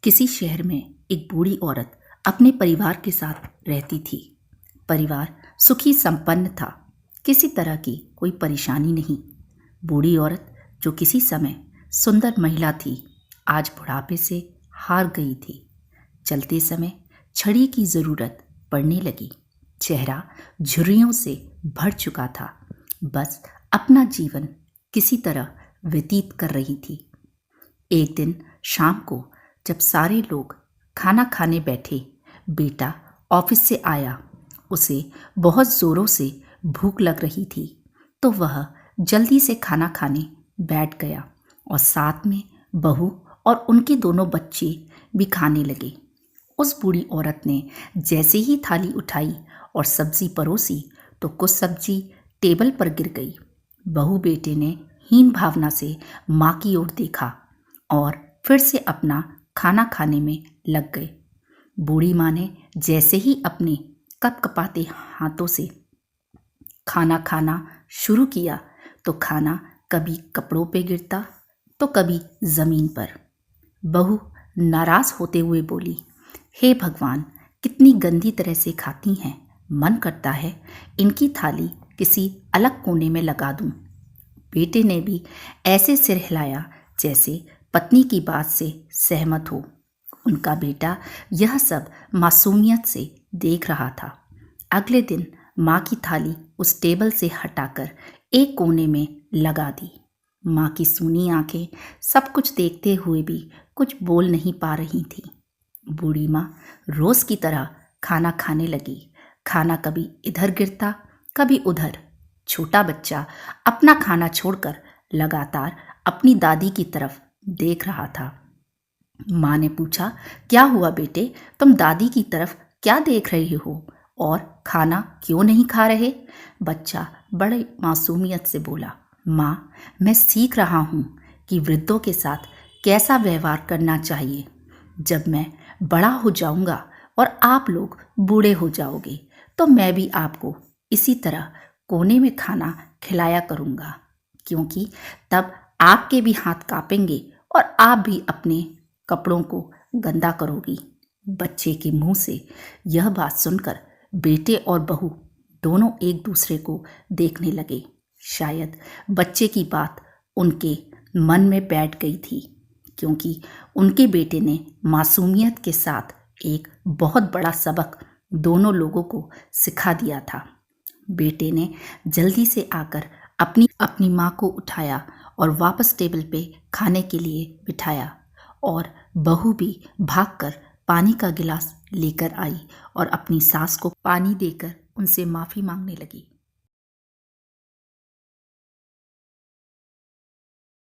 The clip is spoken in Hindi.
किसी शहर में एक बूढ़ी औरत अपने परिवार के साथ रहती थी। परिवार सुखी संपन्न था, किसी तरह की कोई परेशानी नहीं। बूढ़ी औरत जो किसी समय सुंदर महिला थी, आज बुढ़ापे से हार गई थी। चलते समय छड़ी की जरूरत पड़ने लगी। चेहरा झुर्रियों से भर चुका था। बस अपना जीवन किसी तरह व्यतीत कर रही थी। एक दिन शाम को जब सारे लोग खाना खाने बैठे, बेटा ऑफिस से आया। उसे बहुत जोरों से भूख लग रही थी, तो वह जल्दी से खाना खाने बैठ गया और साथ में बहू और उनके दोनों बच्चे भी खाने लगे। उस बूढ़ी औरत ने जैसे ही थाली उठाई और सब्जी परोसी, तो कुछ सब्जी टेबल पर गिर गई। बहू बेटे ने हीन भावना से माँ की ओर देखा और फिर से अपना खाना खाने में लग गए। बूढ़ी माँ ने जैसे ही अपने कपकपाते हाथों से खाना खाना शुरू किया, तो खाना कभी कपड़ों पे गिरता तो कभी जमीन पर। बहू नाराज होते हुए बोली, हे भगवान, कितनी गंदी तरह से खाती हैं। मन करता है इनकी थाली किसी अलग कोने में लगा दूं। बेटे ने भी ऐसे सिर हिलाया जैसे पत्नी की बात से सहमत हो। उनका बेटा यह सब मासूमियत से देख रहा था। अगले दिन माँ की थाली उस टेबल से हटाकर एक कोने में लगा दी। माँ की सूनी आंखें सब कुछ देखते हुए भी कुछ बोल नहीं पा रही थी। बूढ़ी माँ रोज की तरह खाना खाने लगी। खाना कभी इधर गिरता, कभी उधर। छोटा बच्चा अपना खाना छोड़कर लगातार अपनी दादी की तरफ देख रहा था। माँ ने पूछा, क्या हुआ बेटे, तुम दादी की तरफ क्या देख रहे हो और खाना क्यों नहीं खा रहे? बच्चा बड़े मासूमियत से बोला, माँ, मैं सीख रहा हूँ कि वृद्धों के साथ कैसा व्यवहार करना चाहिए। जब मैं बड़ा हो जाऊंगा और आप लोग बूढ़े हो जाओगे, तो मैं भी आपको इसी तरह कोने में खाना खिलाया करूंगा, क्योंकि तब आपके भी हाथ कांपेंगे और आप भी अपने कपड़ों को गंदा करोगी। बच्चे के मुंह से यह बात सुनकर बेटे और बहू दोनों एक दूसरे को देखने लगे। शायद बच्चे की बात उनके मन में बैठ गई थी, क्योंकि उनके बेटे ने मासूमियत के साथ एक बहुत बड़ा सबक दोनों लोगों को सिखा दिया था। बेटे ने जल्दी से आकर अपनी माँ को उठाया और वापस टेबल पे खाने के लिए बिठाया, और बहू भी भागकर पानी का गिलास लेकर आई और अपनी सास को पानी देकर उनसे माफ़ी मांगने लगी।